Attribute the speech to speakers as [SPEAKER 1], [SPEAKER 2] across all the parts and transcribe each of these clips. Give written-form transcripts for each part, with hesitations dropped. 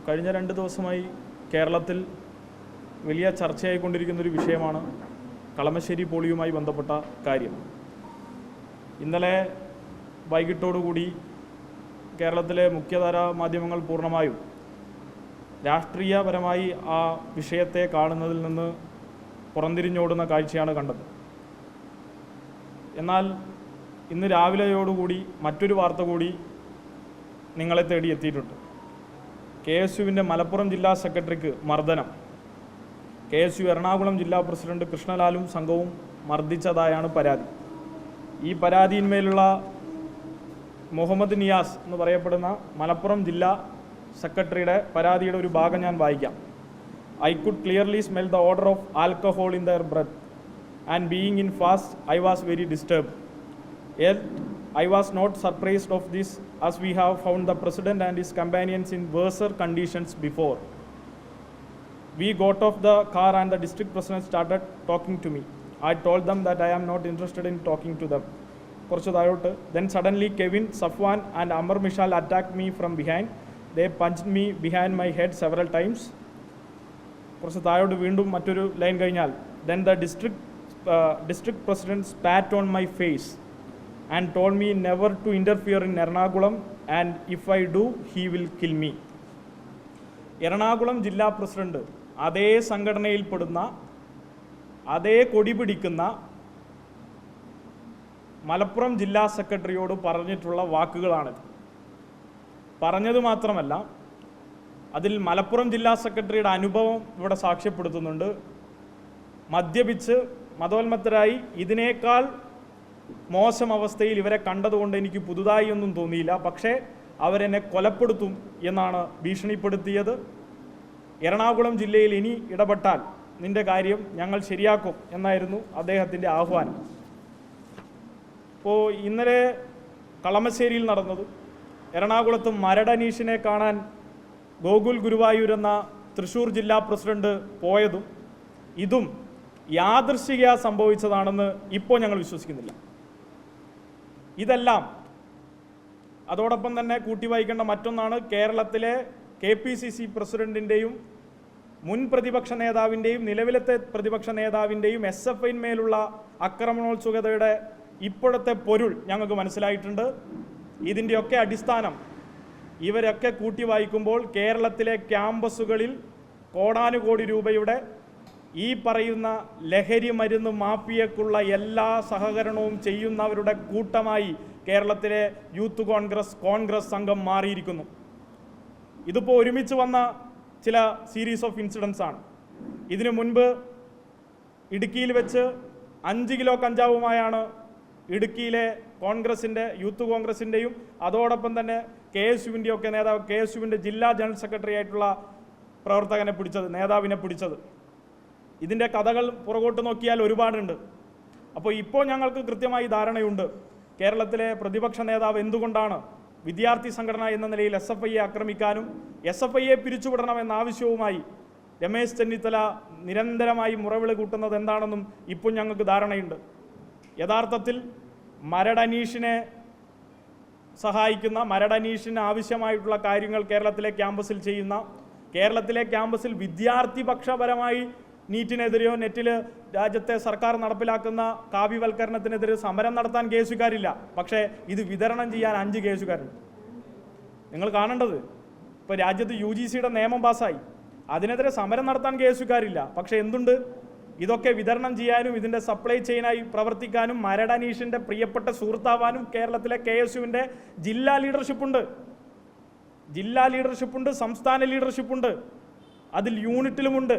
[SPEAKER 1] കഴിഞ്ഞ 2 ദിവസമായി കേരളത്തിൽ വലിയ ചർച്ചയായിക്കൊണ്ടിരിക്കുന്നൊരു വിഷയമാണ് കളമശ്ശേരി പോളിയുമായി ബന്ധപ്പെട്ട കാര്യം. ഇന്നലെ വൈകിട്ടോടുകൂടി കേരളത്തിലെ മുഖ്യധാരാ മാധ്യമങ്ങൾ പൂർണ്ണമായും രാഷ്ട്രീയപരമായി ആ വിഷയത്തെ കാണുന്നതിൽ നിന്ന് പുറംതിരിഞ്ഞോടുന്ന കാഴ്ചയാണ് കണ്ടത്. എന്നാൽ ഇന്ന് രാവിലെയോടുകൂടി മറ്റൊരു വാർത്ത കൂടി നിങ്ങളെ തേടി എത്തിയിട്ടുണ്ട്. KSUവിൻ്റെ മലപ്പുറം ജില്ലാ സെക്രട്ടറിക്ക് മർദ്ദനം. KSU എറണാകുളം ജില്ലാ പ്രസിഡന്റ് കൃഷ്ണലാലും സംഘവും മർദ്ദിച്ചതായാണ് പരാതി. ഈ പരാതിയിന്മേലുള്ള മുഹമ്മദ് നിയാസ് എന്ന് പറയപ്പെടുന്ന മലപ്പുറം ജില്ലാ സെക്രട്ടറിയുടെ പരാതിയുടെ ഒരു ഭാഗം ഞാൻ വായിക്കാം. I could clearly smell the odor of alcohol in their breath, and being in fast, I was very disturbed. Yet, I was not surprised of this, as we have found the president and his companions in worse conditions before. We got off the car and the district president started talking to me. I told them that I am not interested in talking to them. Then suddenly Kevin, Safwan and Amar Mishal attacked me from behind. They punched me behind my head several times. Then the district president spat on my face and told me never to interfere in Ernakulam, and if I do, he will kill me. Ernakulam ജില്ലാ president അതേ സംഘടനയിൽപ്പെടുന്ന അതേ കൊടി പിടിക്കുന്ന മലപ്പുറം ജില്ലാ സെക്രട്ടറിയോട് പറഞ്ഞിട്ടുള്ള വാക്കുകളാണിത്. പറഞ്ഞത് മാത്രമല്ല, അതിൽ മലപ്പുറം ജില്ലാ സെക്രട്ടറിയുടെ അനുഭവം ഇവിടെ സാക്ഷ്യപ്പെടുത്തുന്നുണ്ട്. മദ്യപിച്ച് മതോന്മത്തരായി ഇതിനേക്കാൾ മോശം അവസ്ഥയിൽ ഇവരെ കണ്ടതുകൊണ്ട് എനിക്ക് പുതുതായി ഒന്നും തോന്നിയില്ല, പക്ഷേ അവരെന്നെ കൊലപ്പെടുത്തും എന്നാണ് ഭീഷണിപ്പെടുത്തിയത്. എറണാകുളം ജില്ലയിൽ ഇനി ഇടപെട്ടാൽ നിന്റെ കാര്യം ഞങ്ങൾ ശരിയാക്കും എന്നായിരുന്നു അദ്ദേഹത്തിൻ്റെ ആഹ്വാനം. അപ്പോൾ ഇന്നലെ കളമശ്ശേരിയിൽ നടന്നത്, എറണാകുളത്ത് മരടനീഷിനെ കാണാൻ ഗോകുൽ ഗുരുവായൂർ എന്ന തൃശ്ശൂർ ജില്ലാ പ്രസിഡന്റ് പോയതും ഇതും യാദൃശ്ചിക സംഭവിച്ചതാണെന്ന് ഇപ്പോൾ ഞങ്ങൾ വിശ്വസിക്കുന്നില്ല. ഇതെല്ലാം അതോടൊപ്പം തന്നെ കൂട്ടി വായിക്കേണ്ട മറ്റൊന്നാണ്, കേരളത്തിലെ KPCC പ്രസിഡന്റിൻ്റെയും മുൻ പ്രതിപക്ഷ നേതാവിൻ്റെയും നിലവിലത്തെ പ്രതിപക്ഷ നേതാവിൻ്റെയും SFI-മേലുള്ള ആക്രമണോത്സുകതയുടെ ഇപ്പോഴത്തെ പൊരുൾ ഞങ്ങൾക്ക് മനസ്സിലായിട്ടുണ്ട്. ഇതിൻ്റെയൊക്കെ അടിസ്ഥാനം ഇവരൊക്കെ കൂട്ടി വായിക്കുമ്പോൾ കേരളത്തിലെ ക്യാമ്പസുകളിൽ കോടാനുകോടി രൂപയുടെ ഈ പറയുന്ന ലഹരി മരുന്ന് മാഫിയക്കുള്ള എല്ലാ സഹകരണവും ചെയ്യുന്നവരുടെ കൂട്ടമായി കേരളത്തിലെ യൂത്ത് കോൺഗ്രസ് സംഘം മാറിയിരിക്കുന്നു. ഇതിപ്പോൾ ഒരുമിച്ച് വന്ന ചില സീരീസ് ഓഫ് ഇൻസിഡൻസ് ആണ്. ഇതിനു മുൻപ് ഇടുക്കിയിൽ വെച്ച് 5 കിലോ കഞ്ചാവുമായാണ് ഇടുക്കിയിലെ യൂത്ത് കോൺഗ്രസിൻ്റെയും അതോടൊപ്പം തന്നെ KSUവിൻ്റെയും ഒക്കെ നേതാവ്, KSUവിൻ്റെ ജില്ലാ ജനറൽ സെക്രട്ടറി ആയിട്ടുള്ള പ്രവർത്തകനെ പിടിച്ചത്, നേതാവിനെ പിടിച്ചത്. ഇതിൻ്റെ കഥകൾ പുറകോട്ട് നോക്കിയാൽ ഒരുപാടുണ്ട്. അപ്പോൾ ഇപ്പോൾ ഞങ്ങൾക്ക് കൃത്യമായി ധാരണയുണ്ട് കേരളത്തിലെ പ്രതിപക്ഷ നേതാവ് എന്തുകൊണ്ടാണ് വിദ്യാർത്ഥി സംഘടന എന്ന നിലയിൽ SFIയെ ആക്രമിക്കാനും SFIയെ പിരിച്ചുവിടണമെന്ന ആവശ്യവുമായി രമേശ് ചെന്നിത്തല നിരന്തരമായി മുറവിളി കൂട്ടുന്നത് എന്താണെന്നും ഇപ്പോൾ ഞങ്ങൾക്ക് ധാരണയുണ്ട്. യഥാർത്ഥത്തിൽ മരടനീഷിനെ സഹായിക്കുന്ന, മരടനീഷിന് ആവശ്യമായിട്ടുള്ള കാര്യങ്ങൾ കേരളത്തിലെ ക്യാമ്പസിൽ ചെയ്യുന്ന, കേരളത്തിലെ ക്യാമ്പസിൽ വിദ്യാർത്ഥിപക്ഷപരമായി നീറ്റിനെതിരെയോ നെറ്റിൽ രാജ്യത്തെ സർക്കാർ നടപ്പിലാക്കുന്ന കാവ്യവൽക്കരണത്തിനെതിരെ സമരം നടത്താൻ KSUക്കാരില്ല. പക്ഷേ ഇത് വിതരണം ചെയ്യാൻ 5 KSUക്കാരുണ്ട്. നിങ്ങൾ കാണേണ്ടത്, ഇപ്പോൾ രാജ്യത്ത് UGCയുടെ നിയമം പാസ്സായി, അതിനെതിരെ സമരം നടത്താൻ KSUക്കാരില്ല. പക്ഷേ എന്തുണ്ട്, ഇതൊക്കെ വിതരണം ചെയ്യാനും ഇതിൻ്റെ സപ്ലൈ ചെയിനായി പ്രവർത്തിക്കാനും മരടനീഷിൻ്റെ പ്രിയപ്പെട്ട സുഹൃത്താവാനും കേരളത്തിലെ KSUവിൻ്റെ ജില്ലാ ലീഡർഷിപ്പുണ്ട്, സംസ്ഥാന ലീഡർഷിപ്പുണ്ട്, അതിൽ യൂണിറ്റിലുമുണ്ട്.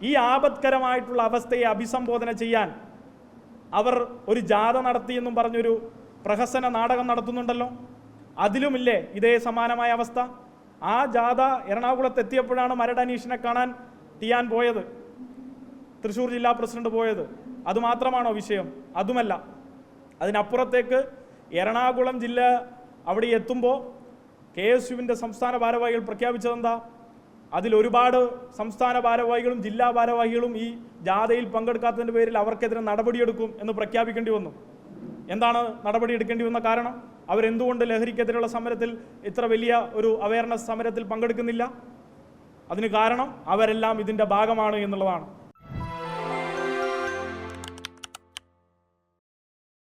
[SPEAKER 1] ഈ ആപത്കരമായിട്ടുള്ള അവസ്ഥയെ അഭിസംബോധന ചെയ്യാൻ അവർ ഒരു ജാഥ നടത്തിയെന്നും പറഞ്ഞൊരു പ്രഹസന നാടകം നടത്തുന്നുണ്ടല്ലോ. അതിലുമില്ലേ ഇതേ സമാനമായ അവസ്ഥ. ആ ജാഥ എറണാകുളത്ത് എത്തിയപ്പോഴാണ് മരടനീഷിനെ കാണാൻ ടിയാൻ പോയത്, തൃശ്ശൂർ ജില്ലാ പ്രസിഡന്റ് പോയത്. അതുമാത്രമാണോ വിഷയം? അതുമല്ല. അതിനപ്പുറത്തേക്ക് എറണാകുളം ജില്ല അവിടെ എത്തുമ്പോൾ KSUവിൻ്റെ സംസ്ഥാന ഭാരവാഹികൾ പ്രഖ്യാപിച്ചതെന്താ? അതിലൊരുപാട് സംസ്ഥാന ഭാരവാഹികളും ജില്ലാ ഭാരവാഹികളും ഈ ജാഥയിൽ പങ്കെടുക്കാത്തതിൻ്റെ പേരിൽ അവർക്കെതിരെ നടപടിയെടുക്കും എന്ന് പ്രഖ്യാപിക്കേണ്ടി വന്നു. എന്താണ് നടപടി എടുക്കേണ്ടി വന്ന കാരണം? അവരെന്തുകൊണ്ട് ലഹരിക്കെതിരെയുള്ള സമരത്തിൽ ഇത്ര വലിയ ഒരു അവയർനെസ് സമരത്തിൽ പങ്കെടുക്കുന്നില്ല? അതിന് കാരണം അവരെല്ലാം ഇതിൻ്റെ ഭാഗമാണ് എന്നുള്ളതാണ്.